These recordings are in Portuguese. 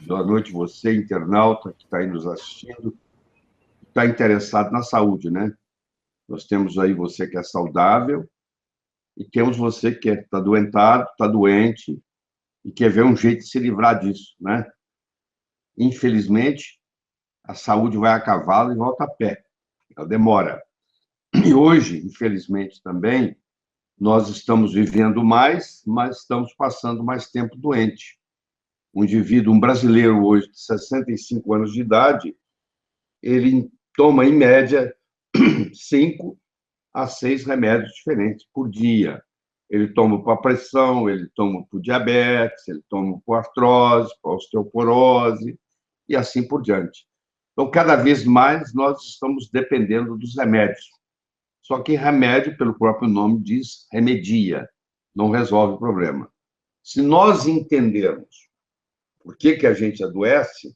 Boa noite, você, internauta, que está aí nos assistindo, está interessado na saúde, né? Nós temos aí você que é saudável e temos você que está doentado, está doente e quer ver um jeito de se livrar disso, né? Infelizmente, a saúde vai a cavalo e volta a pé. Ela demora. E hoje, infelizmente também, nós estamos vivendo mais, mas estamos passando mais tempo doente. Um brasileiro hoje de 65 anos de idade, ele toma, em média, 5 a 6 remédios diferentes por dia. Ele toma para pressão, ele toma para diabetes, ele toma para artrose, para osteoporose e assim por diante. Então, cada vez mais nós estamos dependendo dos remédios. Só que remédio, pelo próprio nome diz, remedia, não resolve o problema. Se nós entendermos por que a gente adoece,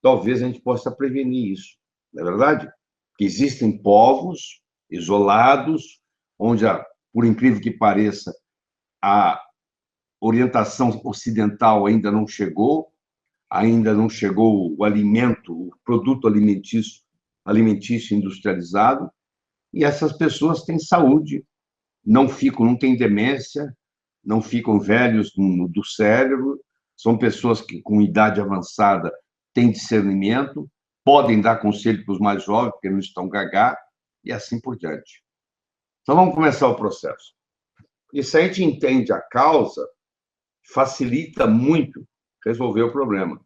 talvez a gente possa prevenir isso, não é verdade? Que existem povos isolados, onde, por incrível que pareça, a orientação ocidental ainda não chegou o alimento, o produto alimentício industrializado, e essas pessoas têm saúde, não têm demência, não ficam velhos do cérebro, são pessoas que, com idade avançada, têm discernimento, podem dar conselho para os mais jovens, porque não estão gagá, e assim por diante. Então, vamos começar o processo. E se a gente entende a causa, facilita muito resolver o problema.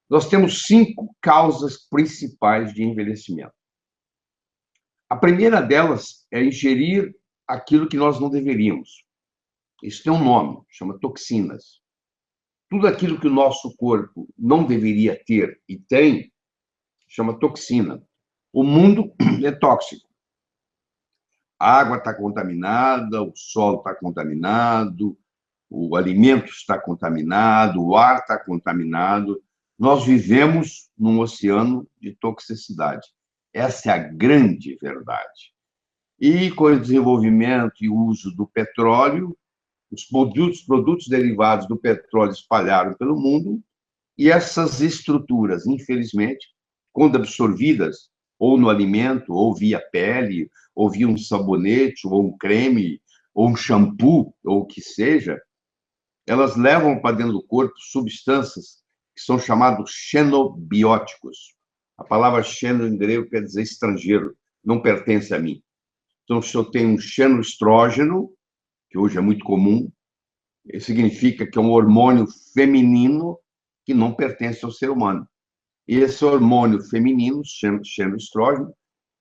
Nós temos 5 causas principais de envelhecimento. A primeira delas é ingerir aquilo que nós não deveríamos. Isso tem um nome, chama toxinas. Tudo aquilo que o nosso corpo não deveria ter e tem, chama toxina. O mundo é tóxico. A água está contaminada, o solo está contaminado, o alimento está contaminado, o ar está contaminado. Nós vivemos num oceano de toxicidade. Essa é a grande verdade. E com o desenvolvimento e uso do petróleo, os produtos derivados do petróleo espalharam pelo mundo, e essas estruturas, infelizmente, quando absorvidas, ou no alimento, ou via pele, ou via um sabonete, ou um creme, ou um shampoo, ou o que seja, elas levam para dentro do corpo substâncias que são chamados xenobióticos. A palavra xeno em grego quer dizer estrangeiro, não pertence a mim. Então, se eu tenho um xenoestrógeno, que hoje é muito comum, significa que é um hormônio feminino que não pertence ao ser humano. E esse hormônio feminino, xenoestrógeno,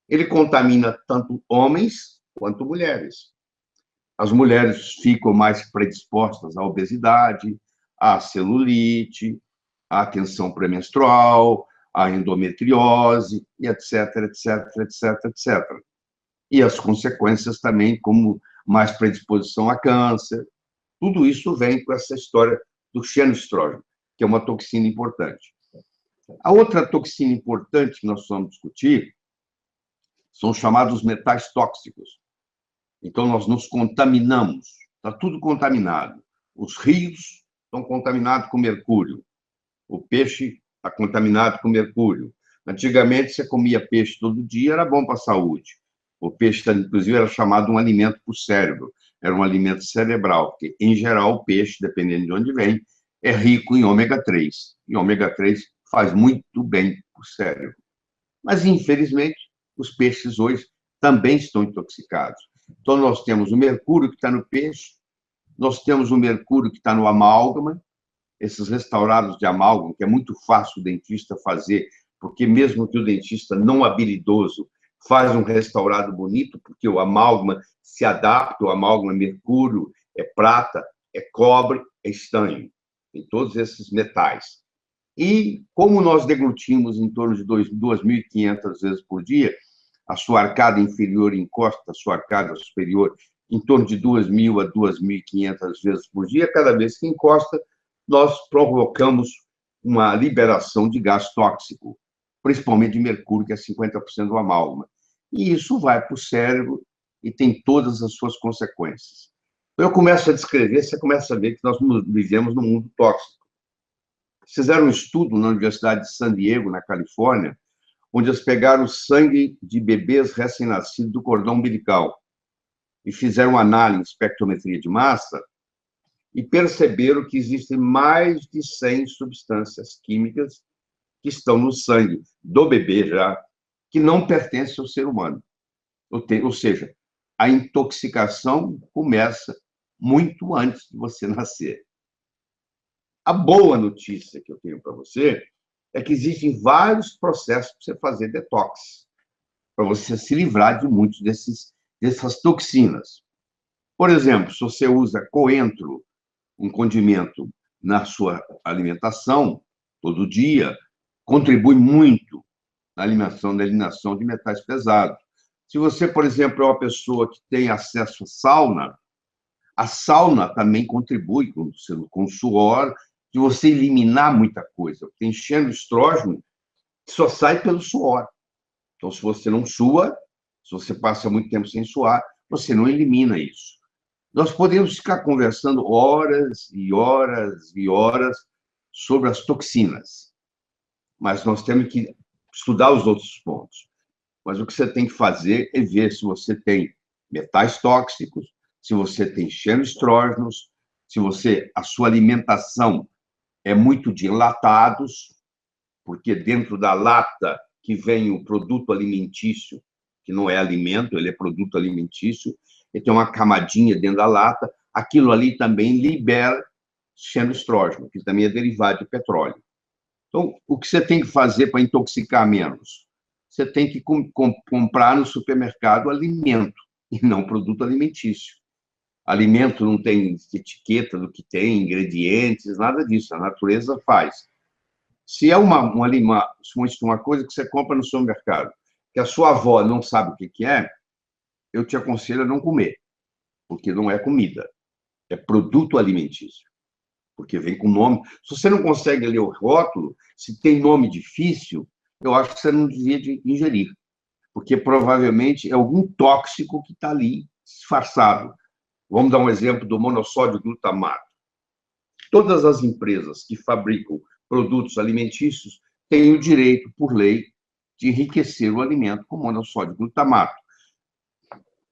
ele contamina tanto homens quanto mulheres. As mulheres ficam mais predispostas à obesidade, à celulite, à tensão pré-menstrual, à endometriose, e etc, etc, etc, etc. E as consequências também, como mais predisposição a câncer. Tudo isso vem com essa história do xenoestrógeno, que é uma toxina importante. A outra toxina importante que nós vamos discutir são os chamados metais tóxicos. Então, nós nos contaminamos, está tudo contaminado. Os rios estão contaminados com mercúrio, o peixe está contaminado com mercúrio. Antigamente, você comia peixe todo dia, era bom para a saúde. O peixe, inclusive, era chamado um alimento para o cérebro, era um alimento cerebral, porque, em geral, o peixe, dependendo de onde vem, é rico em ômega 3. E ômega 3 faz muito bem para o cérebro. Mas, infelizmente, os peixes hoje também estão intoxicados. Então, nós temos o mercúrio que está no peixe, nós temos o mercúrio que está no amálgama, esses restaurados de amálgama, que é muito fácil o dentista fazer, porque mesmo que o dentista não habilidoso faz um restaurado bonito, porque o amálgama se adapta, o amálgama é mercúrio, é prata, é cobre, é estanho, em todos esses metais. E como nós deglutimos em torno de 2.500 vezes por dia, a sua arcada inferior encosta a sua arcada superior em torno de 2.000 a 2.500 vezes por dia, cada vez que encosta, nós provocamos uma liberação de gás tóxico, principalmente de mercúrio, que é 50% do amálgama. E isso vai para o cérebro e tem todas as suas consequências. Eu começo a descrever, você começa a ver que nós vivemos num mundo tóxico. Fizeram um estudo na Universidade de San Diego, na Califórnia, onde eles pegaram o sangue de bebês recém-nascidos do cordão umbilical e fizeram análise, espectrometria de massa, e perceberam que existem mais de 100 substâncias químicas que estão no sangue do bebê já, que não pertencem ao ser humano. Ou seja, a intoxicação começa muito antes de você nascer. A boa notícia que eu tenho para você é que existem vários processos para você fazer detox, para você se livrar de muitas dessas toxinas. Por exemplo, se você usa coentro, um condimento, na sua alimentação, todo dia, contribui muito na eliminação de metais pesados. Se você, por exemplo, é uma pessoa que tem acesso à sauna, a sauna também contribui com o suor, de você eliminar muita coisa. Porque enchendo estrógeno, só sai pelo suor. Então, se você não sua, se você passa muito tempo sem suar, você não elimina isso. Nós podemos ficar conversando horas e horas e horas sobre as toxinas, mas nós temos que estudar os outros pontos. Mas o que você tem que fazer é ver se você tem metais tóxicos, se você tem xenoestrógenos, se a sua alimentação é muito de enlatados, porque dentro da lata que vem o produto alimentício, que não é alimento, ele é produto alimentício, ele tem uma camadinha dentro da lata, aquilo ali também libera xenoestrógeno, que também é derivado de petróleo. Então, o que você tem que fazer para intoxicar menos? Você tem que comprar no supermercado alimento, e não produto alimentício. Alimento não tem etiqueta do que tem, ingredientes, nada disso, a natureza faz. Se é uma coisa que você compra no supermercado, que a sua avó não sabe o que é, eu te aconselho a não comer, porque não é comida, é produto alimentício, porque vem com nome. Se você não consegue ler o rótulo, se tem nome difícil, eu acho que você não devia ingerir, porque provavelmente é algum tóxico que está ali disfarçado. Vamos dar um exemplo do monossódio glutamato. Todas as empresas que fabricam produtos alimentícios têm o direito, por lei, de enriquecer o alimento com monossódio glutamato.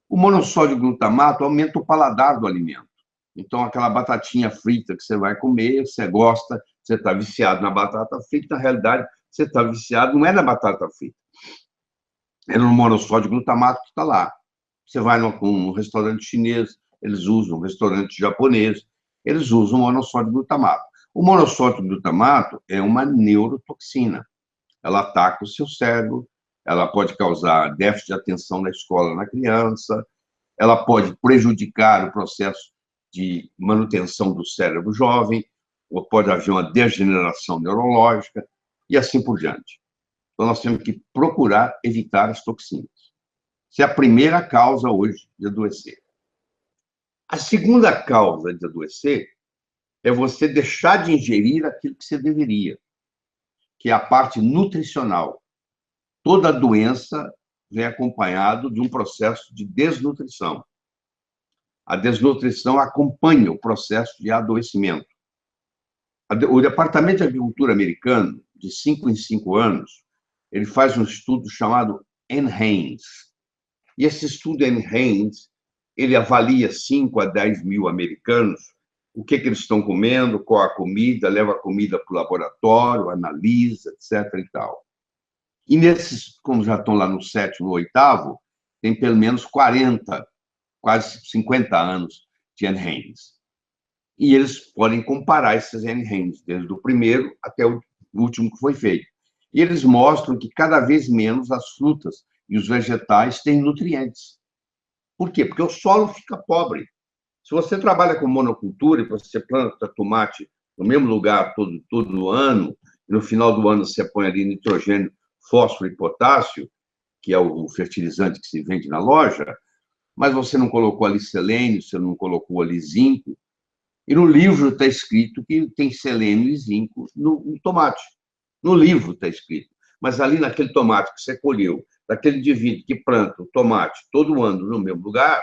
O monossódio glutamato aumenta o paladar do alimento. Então, aquela batatinha frita que você vai comer, você gosta, você está viciado na batata frita, na realidade, você está viciado, não é na batata frita, é no monossódio glutamato que está lá. Você vai num restaurante chinês, eles usam, um restaurante japonês, eles usam monossódio glutamato. O monossódio glutamato é uma neurotoxina. Ela ataca o seu cérebro, ela pode causar déficit de atenção na escola na criança, ela pode prejudicar o processo de manutenção do cérebro jovem, ou pode haver uma degeneração neurológica, e assim por diante. Então, nós temos que procurar evitar as toxinas. Essa é a primeira causa hoje de adoecer. A segunda causa de adoecer é você deixar de ingerir aquilo que você deveria, que é a parte nutricional. Toda doença vem acompanhado de um processo de desnutrição. A desnutrição acompanha o processo de adoecimento. O Departamento de Agricultura americano, de 5 em 5 anos, ele faz um estudo chamado NHANES. E esse estudo NHANES, ele avalia 5 a 10 mil americanos, o que eles estão comendo, qual a comida, leva a comida para o laboratório, analisa, etc. e tal. E nesses, como já estão lá no 7º, 8º, tem pelo menos 40, quase 50 anos de NHANES. E eles podem comparar esses NHANES, desde o primeiro até o último que foi feito. E eles mostram que cada vez menos as frutas e os vegetais têm nutrientes. Por quê? Porque o solo fica pobre. Se você trabalha com monocultura e você planta tomate no mesmo lugar todo ano, e no final do ano você põe ali nitrogênio, fósforo e potássio, que é o fertilizante que se vende na loja, mas você não colocou ali selênio, você não colocou ali zinco, e no livro está escrito que tem selênio e zinco no tomate. No livro está escrito. Mas ali naquele tomate que você colheu, daquele indivíduo que planta o tomate todo ano no mesmo lugar,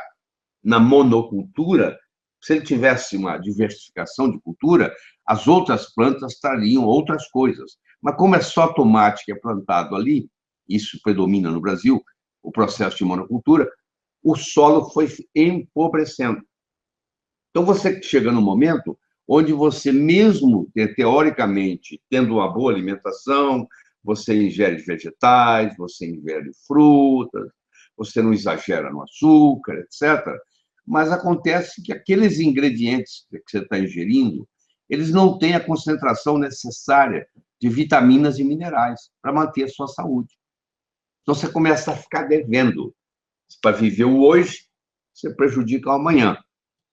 na monocultura, Se ele tivesse uma diversificação de cultura, as outras plantas trariam outras coisas. Mas como é só tomate que é plantado ali, isso predomina no Brasil, o processo de monocultura, o solo foi empobrecendo. Então, você chega num momento onde você, mesmo teoricamente, tendo uma boa alimentação, você ingere vegetais, você ingere frutas, você não exagera no açúcar, etc. Mas acontece que aqueles ingredientes que você está ingerindo, eles não têm a concentração necessária de vitaminas e minerais para manter a sua saúde. Então, você começa a ficar devendo. Para viver o hoje, você prejudica o amanhã.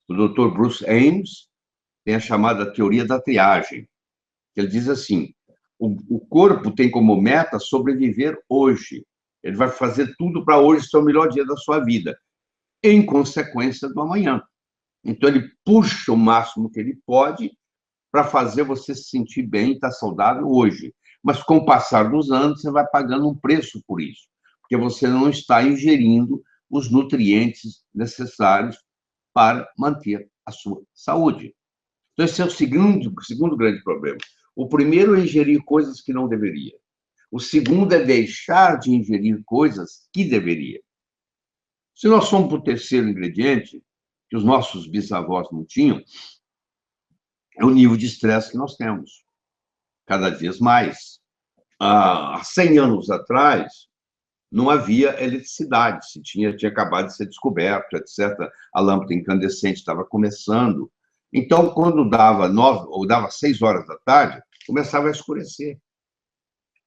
O Dr. Bruce Ames tem a chamada teoria da triagem, que ele diz assim: o corpo tem como meta sobreviver hoje. Ele vai fazer tudo para hoje ser o melhor dia da sua vida, em consequência do amanhã. Então, ele puxa o máximo que ele pode para fazer você se sentir bem e estar saudável hoje. Mas, com o passar dos anos, você vai pagando um preço por isso, porque você não está ingerindo os nutrientes necessários para manter a sua saúde. Então, esse é o segundo grande problema. O primeiro é ingerir coisas que não deveria. O segundo é deixar de ingerir coisas que deveria. Se nós formos para o terceiro ingrediente, que os nossos bisavós não tinham, é o nível de estresse que nós temos, cada vez mais. Há 100 anos atrás, não havia eletricidade, tinha acabado de ser descoberto, etc. A lâmpada incandescente estava começando. Então, quando dava 9 ou dava 6 horas da tarde, começava a escurecer.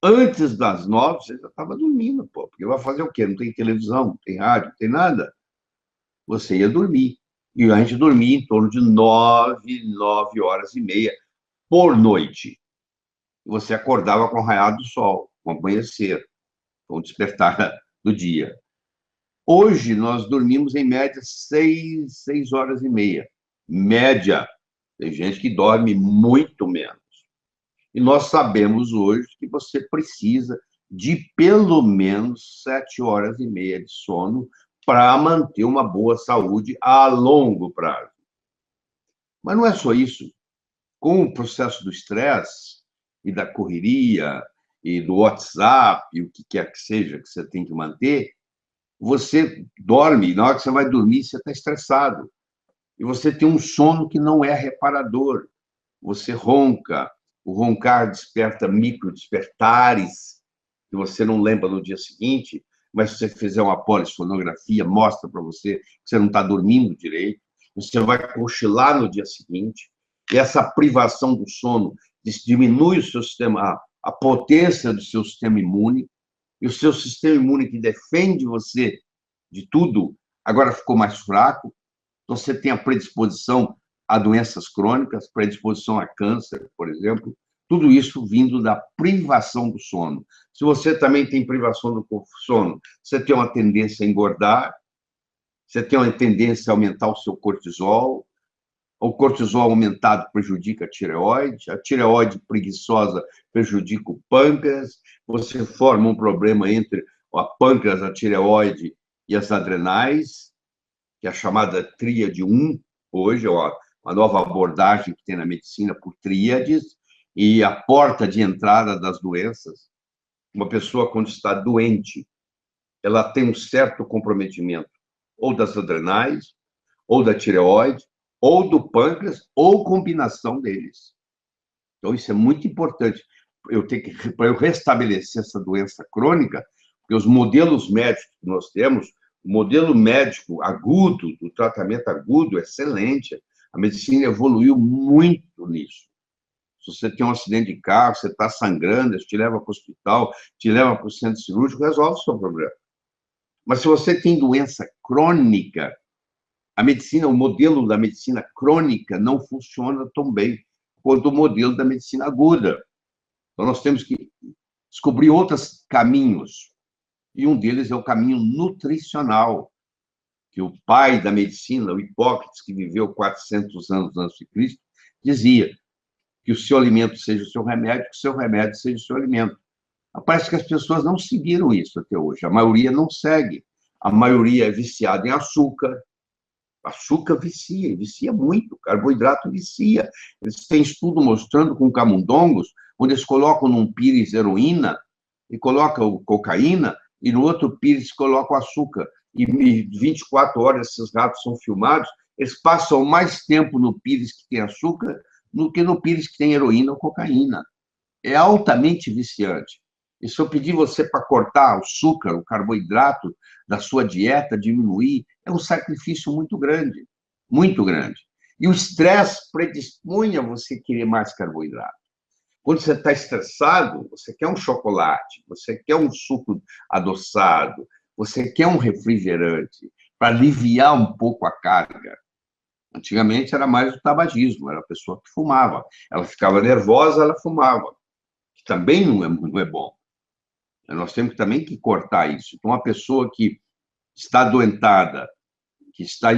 Antes das 9, você já estava dormindo, pô, porque vai fazer o quê? Não tem televisão, não tem rádio, não tem nada. Você ia dormir. E a gente dormia em torno de 9 horas e meia por noite. Você acordava com o raiar do sol, com o amanhecer, com o despertar do dia. Hoje, nós dormimos, em média, 6 horas e meia. Média. Tem gente que dorme muito menos. E nós sabemos hoje que você precisa de pelo menos 7 horas e meia de sono para manter uma boa saúde a longo prazo. Mas não é só isso. Com o processo do estresse e da correria e do WhatsApp, e o que quer que seja que você tem que manter, você dorme, e na hora que você vai dormir, você está estressado. E você tem um sono que não é reparador. Você ronca, o roncar desperta microdespertares, que você não lembra no dia seguinte, mas se você fizer uma polissonografia, mostra para você que você não está dormindo direito, você vai cochilar no dia seguinte, e essa privação do sono diminui o seu sistema, a potência do seu sistema imune, e o seu sistema imune que defende você de tudo, agora ficou mais fraco, então você tem a predisposição a doenças crônicas, predisposição a câncer, por exemplo, tudo isso vindo da privação do sono. Se você também tem privação do sono, você tem uma tendência a engordar, você tem uma tendência a aumentar o seu cortisol, o cortisol aumentado prejudica a tireoide preguiçosa prejudica o pâncreas, você forma um problema entre a pâncreas, a tireoide e as adrenais, que é a chamada tríade 1, hoje, é uma nova abordagem que tem na medicina por tríades, e a porta de entrada das doenças. Uma pessoa, quando está doente, ela tem um certo comprometimento, ou das adrenais, ou da tireoide, ou do pâncreas, ou combinação deles. Então, isso é muito importante. Para eu restabelecer essa doença crônica, porque os modelos médicos que nós temos, o modelo médico agudo, do tratamento agudo, é excelente. A medicina evoluiu muito nisso. Se você tem um acidente de carro, você está sangrando, eles te levam para o hospital, te levam para o centro cirúrgico, resolve o seu problema. Mas se você tem doença crônica, a medicina, o modelo da medicina crônica não funciona tão bem quanto o modelo da medicina aguda. Então, nós temos que descobrir outros caminhos. E um deles é o caminho nutricional, que o pai da medicina, o Hipócrates, que viveu 400 anos antes de Cristo, dizia que o seu alimento seja o seu remédio, que o seu remédio seja o seu alimento. Parece que as pessoas não seguiram isso até hoje. A maioria não segue. A maioria é viciada em açúcar, Açúcar vicia, e vicia muito, carboidrato vicia. Eles têm estudo mostrando com camundongos, onde eles colocam num pires heroína, e colocam cocaína, e no outro pires colocam açúcar. E 24 horas esses ratos são filmados, eles passam mais tempo no pires que tem açúcar do que no pires que tem heroína ou cocaína. É altamente viciante. E se eu pedir você para cortar o açúcar, o carboidrato da sua dieta, diminuir, é um sacrifício muito grande, muito grande. E o estresse predispõe a você querer mais carboidrato. Quando você está estressado, você quer um chocolate, você quer um suco adoçado, você quer um refrigerante para aliviar um pouco a carga. Antigamente era mais o tabagismo, era a pessoa que fumava. Ela ficava nervosa, ela fumava, que também não é bom. Nós temos também que cortar isso. Então, uma pessoa que está adoentada, que está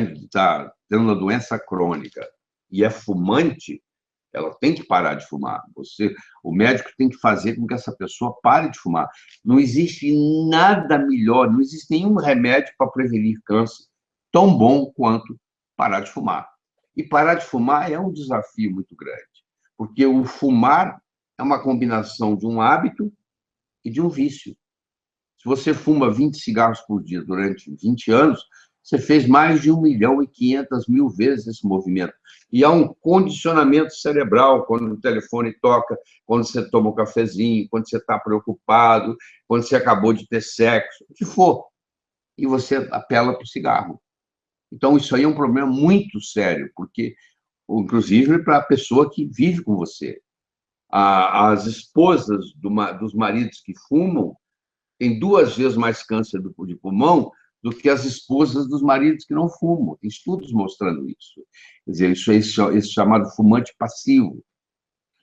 tendo uma doença crônica e é fumante, ela tem que parar de fumar. O médico tem que fazer com que essa pessoa pare de fumar. Não existe nada melhor, não existe nenhum remédio para prevenir câncer tão bom quanto parar de fumar. E parar de fumar é um desafio muito grande, porque o fumar é uma combinação de um hábito e de um vício. Se você fuma 20 cigarros por dia durante 20 anos, você fez mais de 1.500.000 vezes esse movimento. E há um condicionamento cerebral quando o telefone toca, quando você toma um cafezinho, quando você está preocupado, quando você acabou de ter sexo, o que for. E você apela para o cigarro. Então, isso aí é um problema muito sério, porque, inclusive, para a pessoa que vive com você. As esposas dos maridos que fumam têm 2 vezes mais câncer de pulmão do que as esposas dos maridos que não fumam. Tem estudos mostrando isso. Quer dizer, isso é esse chamado fumante passivo.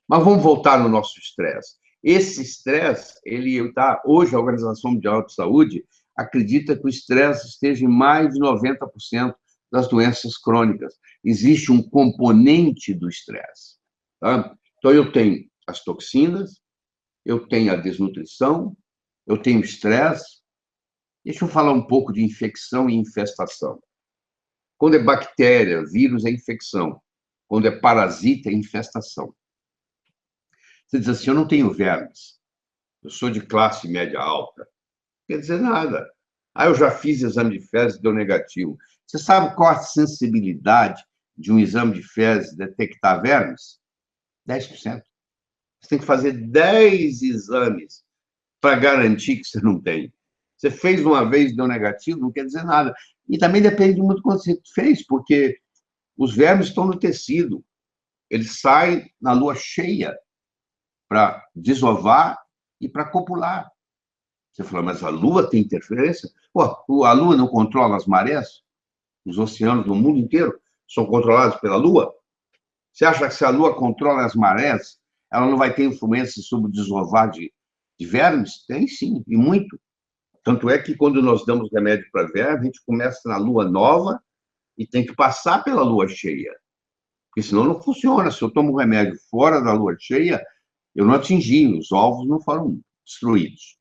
Mas vamos voltar no nosso estresse. Esse estresse, hoje a Organização Mundial de Saúde acredita que o estresse esteja em mais de 90% das doenças crônicas. Existe um componente do estresse. Tá? Então, eu tenho as toxinas, eu tenho a desnutrição, eu tenho estresse. Deixa eu falar um pouco de infecção e infestação. Quando é bactéria, vírus, é infecção. Quando é parasita, é infestação. Você diz assim, eu não tenho vermes, eu sou de classe média alta. Não quer dizer nada. Eu já fiz exame de fezes e deu negativo. Você sabe qual a sensibilidade de um exame de fezes detectar vermes? 10%. Você tem que fazer 10 exames para garantir que você não tem. Você fez uma vez e deu negativo, não quer dizer nada. E também depende muito do quanto você fez, porque os vermes estão no tecido. Eles saem na lua cheia para desovar e para copular. Você fala, mas a lua tem interferência? Pô, a lua não controla as marés? Os oceanos do mundo inteiro são controlados pela lua? Você acha que se a lua controla as marés, ela não vai ter influência sobre o desovar de vermes? Tem sim, e muito. Tanto é que quando nós damos remédio para verme, a gente começa na lua nova e tem que passar pela lua cheia. Porque senão não funciona. Se eu tomo um remédio fora da lua cheia, eu não atingi, os ovos não foram destruídos.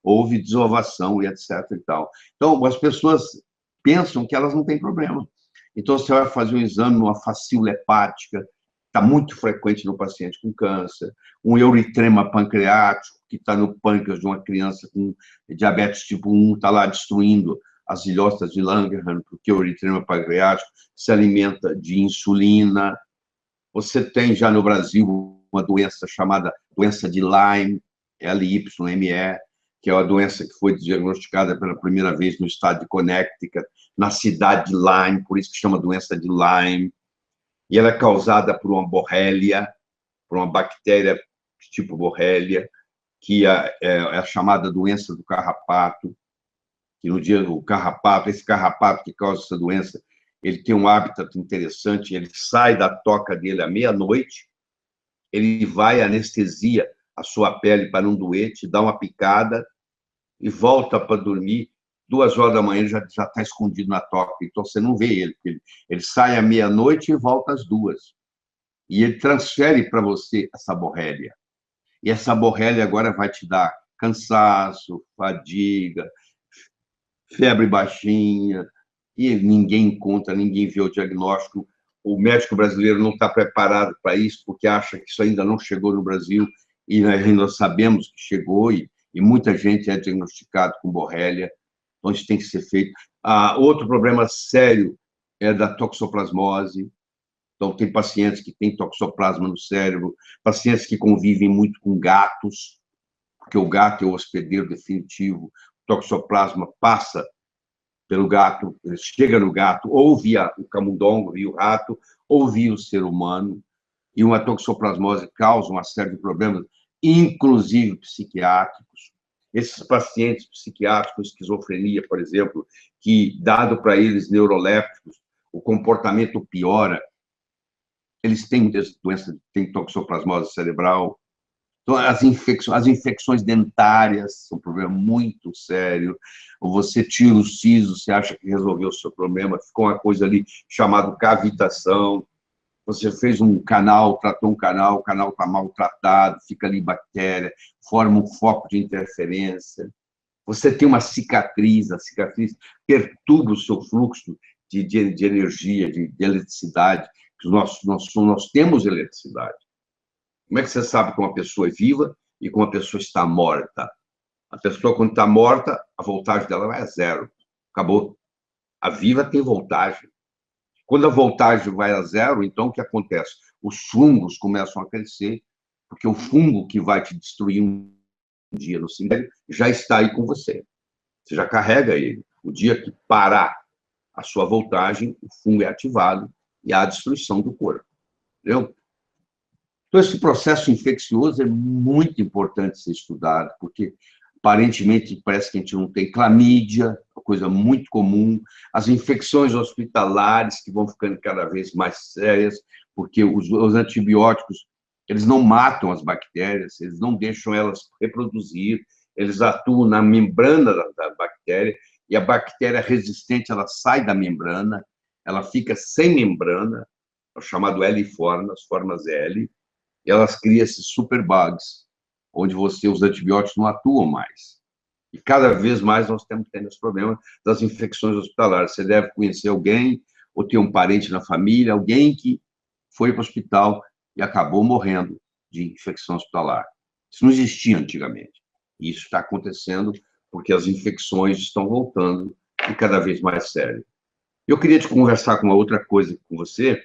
Houve desovação e etc. E tal. Então, as pessoas pensam que elas não têm problema. Então, você vai fazer um exame numa facíula hepática, está muito frequente no paciente com câncer, um euritrema pancreático, que está no pâncreas de uma criança com diabetes tipo 1, está lá destruindo as ilhotas de Langerhans, porque o euritrema pancreático se alimenta de insulina. Você tem já no Brasil uma doença chamada doença de Lyme, Lyme, que é uma doença que foi diagnosticada pela primeira vez no estado de Connecticut, na cidade de Lyme, por isso que chama doença de Lyme. E ela é causada por uma borrelia, por uma bactéria tipo borrelia, que é a chamada doença do carrapato, que no dia do carrapato, esse carrapato que causa essa doença, ele tem um hábitat interessante, ele sai da toca dele à meia-noite, ele vai anestesia a sua pele para não doer, te dá uma picada e volta para dormir. 2 horas da manhã ele já está escondido na toca, então você não vê ele, ele sai à meia-noite e volta às 2. E ele transfere para você essa borrelia. E essa borrelia agora vai te dar cansaço, fadiga, febre baixinha, e ninguém encontra, ninguém vê o diagnóstico. O médico brasileiro não está preparado para isso, porque acha que isso ainda não chegou no Brasil, e nós sabemos que chegou, e muita gente é diagnosticado com borrélia, então isso tem que ser feito. Outro problema sério é da toxoplasmose. Então, tem pacientes que têm toxoplasma no cérebro, pacientes que convivem muito com gatos, porque o gato é o hospedeiro definitivo, o toxoplasma passa pelo gato, chega no gato, ou via o camundongo, via o rato, ou via o ser humano, e uma toxoplasmose causa uma série de problemas, inclusive psiquiátricos. Esses pacientes psiquiátricos, com esquizofrenia, por exemplo, que, dado para eles neurolépticos, o comportamento piora, eles têm muitas doenças, têm toxoplasmose cerebral. Então, as infecções dentárias são um problema muito sério. Ou você tira o siso, você acha que resolveu o seu problema, ficou uma coisa ali chamada cavitação. Você fez um canal, tratou um canal, o canal está maltratado, fica ali bactéria, forma um foco de interferência. Você tem uma cicatriz, a cicatriz perturba o seu fluxo de energia, de eletricidade. Nós temos eletricidade. Como é que você sabe que uma pessoa é viva e que uma pessoa está morta? A pessoa, quando está morta, a voltagem dela vai a zero. Acabou. A viva tem voltagem. Quando a voltagem vai a zero, então o que acontece? Os fungos começam a crescer, porque o fungo que vai te destruir um dia no cemitério já está aí com você. Você já carrega ele. O dia que parar a sua voltagem, o fungo é ativado e há a destruição do corpo. Entendeu? Então, esse processo infeccioso é muito importante ser estudado, porque aparentemente parece que a gente não tem clamídia, uma coisa muito comum, as infecções hospitalares que vão ficando cada vez mais sérias, porque os antibióticos, eles não matam as bactérias, eles não deixam elas reproduzir, eles atuam na membrana da bactéria, e a bactéria resistente, ela sai da membrana, ela fica sem membrana, é o chamado L-forma, as formas L, e elas criam esses superbugs, onde os antibióticos não atuam mais. E cada vez mais nós temos tendo esse problema das infecções hospitalares. Você deve conhecer alguém, ou ter um parente na família, alguém que foi para o hospital e acabou morrendo de infecção hospitalar. Isso não existia antigamente. E isso está acontecendo porque as infecções estão voltando e cada vez mais sério. Eu queria te conversar com uma outra coisa com você,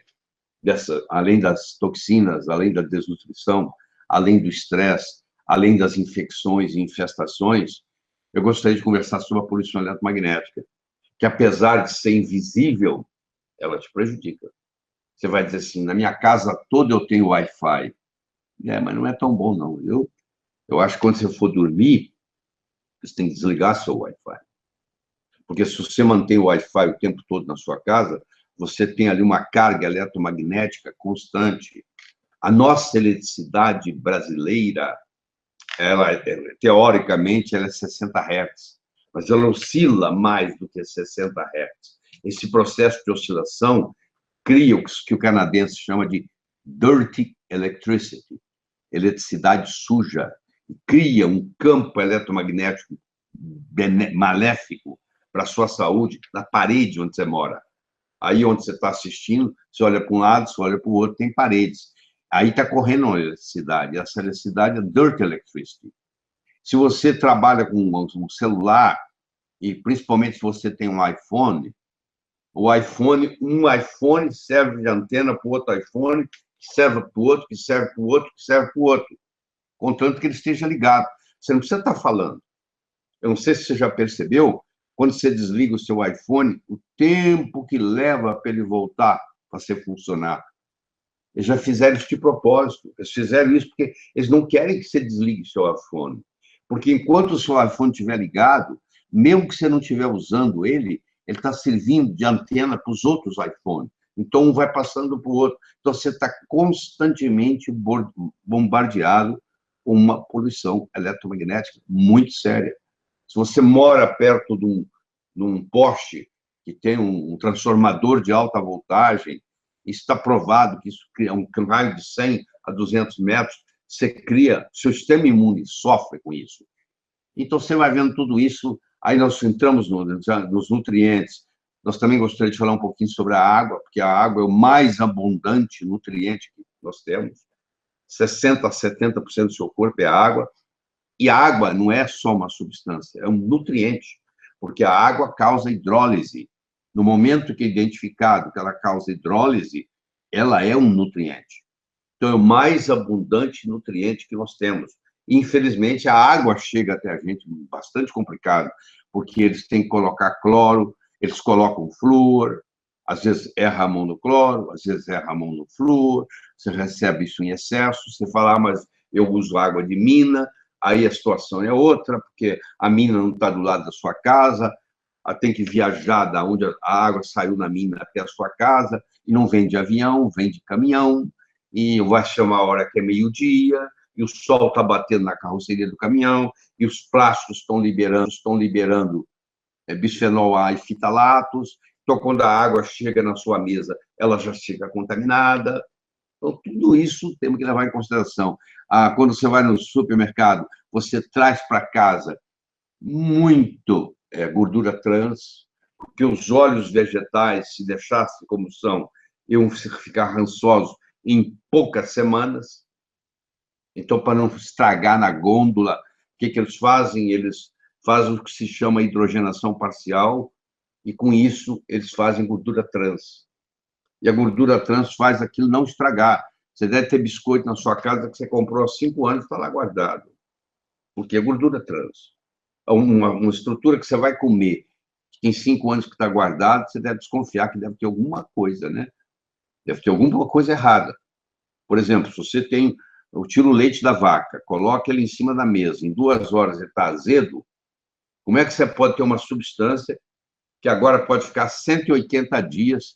além das toxinas, além da desnutrição, além do estresse, além das infecções e infestações, eu gostaria de conversar sobre a poluição eletromagnética, que apesar de ser invisível, ela te prejudica. Você vai dizer assim, na minha casa toda eu tenho Wi-Fi. Mas não é tão bom, não. Eu acho que quando você for dormir, você tem que desligar seu Wi-Fi. Porque se você mantém o Wi-Fi o tempo todo na sua casa, você tem ali uma carga eletromagnética constante. A nossa eletricidade brasileira, teoricamente, ela é 60 Hz, mas ela oscila mais do que 60 Hz. Esse processo de oscilação cria o que o canadense chama de dirty electricity, eletricidade suja, cria um campo eletromagnético maléfico para a sua saúde na parede onde você mora. Aí onde você está assistindo, você olha para um lado, você olha para o outro, tem paredes. Aí está correndo uma eletricidade. Essa eletricidade é dirt electricity. Se você trabalha com um celular, e principalmente se você tem um iPhone, um iPhone serve de antena para o outro iPhone, que serve para o outro, que serve para o outro, que serve para o outro, contanto que ele esteja ligado. Você não precisa estar falando. Eu não sei se você já percebeu, quando você desliga o seu iPhone, o tempo que leva para ele voltar para ser funcionar. Eles já fizeram isso de propósito. Eles fizeram isso porque eles não querem que você desligue o seu iPhone. Porque enquanto o seu iPhone estiver ligado, mesmo que você não estiver usando ele está servindo de antena para os outros iPhones. Então, um vai passando para o outro. Então, você está constantemente bombardeado com uma poluição eletromagnética muito séria. Se você mora perto de um poste que tem um transformador de alta voltagem, está provado que isso cria um raio de 100 a 200 metros, você cria, seu sistema imune sofre com isso. Então, você vai vendo tudo isso, aí nós entramos nos nutrientes, Nós também gostaríamos de falar um pouquinho sobre a água, porque a água é o mais abundante nutriente que nós temos. 60% a 70% do seu corpo é água. E a água não é só uma substância, é um nutriente, porque a água causa hidrólise. No momento que é identificado que ela causa hidrólise, ela é um nutriente. Então, é o mais abundante nutriente que nós temos. Infelizmente, a água chega até a gente bastante complicado, porque eles têm que colocar cloro, eles colocam flúor, às vezes erra a mão no cloro, às vezes erra a mão no flúor, você recebe isso em excesso, você fala, mas eu uso água de mina, aí a situação é outra, porque a mina não está do lado da sua casa, tem que viajar da onde a água saiu na mina até a sua casa, e não vem de avião, vem de caminhão, e vai chamar a hora que é meio-dia, e o sol está batendo na carroceria do caminhão, e os plásticos estão liberando bisfenol A e fitalatos. Então, quando a água chega na sua mesa, ela já chega contaminada. Então, tudo isso temos que levar em consideração. Quando você vai no supermercado, você traz para casa muito gordura trans, porque os óleos vegetais, se deixasse como são, iam ficar rançosos em poucas semanas. Então, para não estragar na gôndola, o que eles fazem? Eles fazem o que se chama hidrogenação parcial, e com isso eles fazem gordura trans. E a gordura trans faz aquilo não estragar. Você deve ter biscoito na sua casa que você comprou há 5 anos e está lá guardado, porque é gordura trans. Uma estrutura que você vai comer, que tem 5 anos que está guardado, você deve desconfiar que deve ter alguma coisa, né? Deve ter alguma coisa errada. Por exemplo, se você tem, eu tiro o leite da vaca, coloca ele em cima da mesa, em 2 horas ele está azedo, como é que você pode ter uma substância que agora pode ficar 180 dias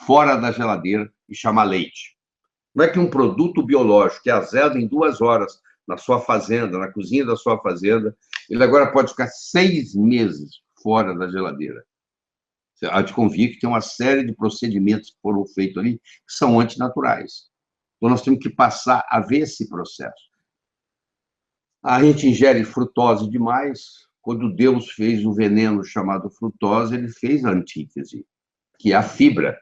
fora da geladeira e chamar leite? Como é que um produto biológico que é azedo em 2 horas na sua fazenda, na cozinha da sua fazenda, ele agora pode ficar 6 meses fora da geladeira? Você há de convir que tem uma série de procedimentos que foram feitos ali que são antinaturais. Então, nós temos que passar a ver esse processo. A gente ingere frutose demais. Quando Deus fez o veneno chamado frutose, ele fez a antítese, que é a fibra.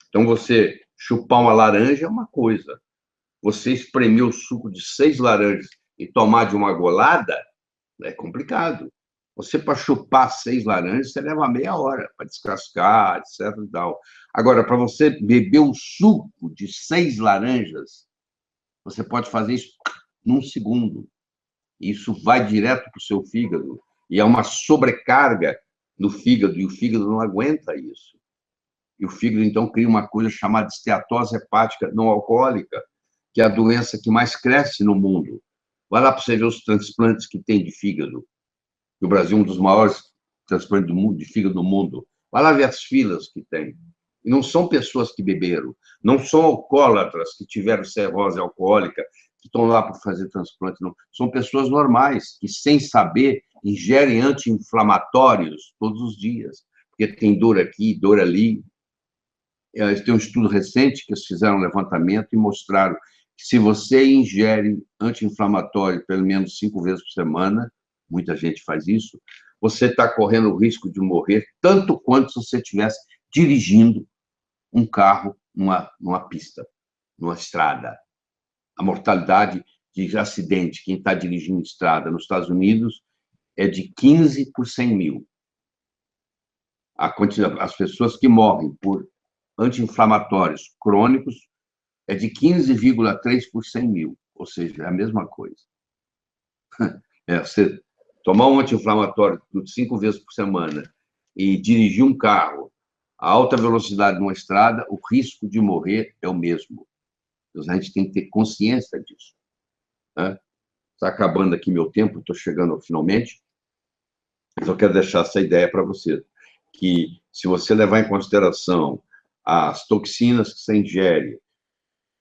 Então, você chupar uma laranja é uma coisa. Você espremer o suco de 6 laranjas e tomar de uma golada é complicado. Você, para chupar 6 laranjas, você leva meia hora para descascar, etc. E tal. Agora, para você beber o suco de 6 laranjas, você pode fazer isso num segundo. Isso vai direto para o seu fígado. E é uma sobrecarga no fígado, e o fígado não aguenta isso. E o fígado, então, cria uma coisa chamada esteatose hepática não alcoólica, que é a doença que mais cresce no mundo. Vai lá para você ver os transplantes que tem de fígado. O Brasil é um dos maiores transplantes do mundo, de fígado do mundo. Vai lá ver as filas que tem. E não são pessoas que beberam, não são alcoólatras que tiveram cirrose alcoólica, que estão lá para fazer transplante, não. São pessoas normais, que, sem saber, ingerem anti-inflamatórios todos os dias, porque tem dor aqui, dor ali. Tem um estudo recente que eles fizeram um levantamento e mostraram que, se você ingere anti-inflamatório pelo menos 5 vezes por semana, muita gente faz isso, você está correndo o risco de morrer tanto quanto se você estivesse dirigindo um carro numa pista, numa estrada. A mortalidade de acidente, quem está dirigindo estrada nos Estados Unidos, é de 15 por 100 mil. As pessoas que morrem por anti-inflamatórios crônicos é de 15,3 por 100 mil, ou seja, é a mesma coisa. Você tomar um anti-inflamatório 5 vezes por semana e dirigir um carro a alta velocidade numa estrada, o risco de morrer é o mesmo. Então, a gente tem que ter consciência disso. Está acabando aqui meu tempo, estou chegando finalmente. Eu só quero deixar essa ideia para você, que, se você levar em consideração as toxinas que você ingere,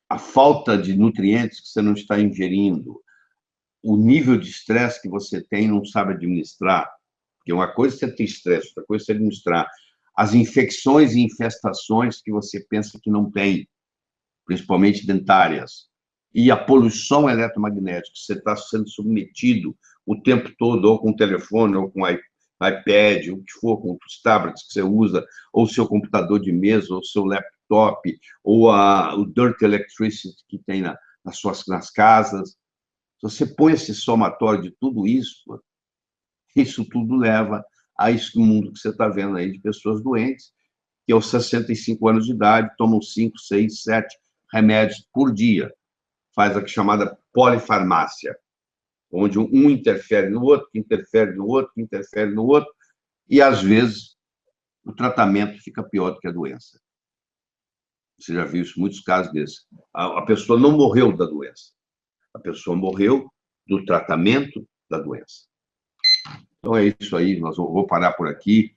a falta de nutrientes que você não está ingerindo, o nível de estresse que você tem e não sabe administrar, porque uma coisa é você ter estresse, outra coisa é você administrar, as infecções e infestações que você pensa que não tem, principalmente dentárias, e a poluição eletromagnética, você está sendo submetido o tempo todo, ou com o telefone, ou com iPad, o que for, com os tablets que você usa, ou o seu computador de mesa, ou o seu laptop, ou o Dirty Electricity que tem nas casas. Se você põe esse somatório de tudo isso tudo leva a esse mundo que você está vendo aí de pessoas doentes, que aos 65 anos de idade tomam 5, 6, 7 remédios por dia. Faz a chamada polifarmácia, onde um interfere no outro, que interfere no outro, que interfere no outro, e, às vezes, o tratamento fica pior do que a doença. Você já viu isso, muitos casos desses. A pessoa não morreu da doença. A pessoa morreu do tratamento da doença. Então, é isso aí. Vou parar por aqui.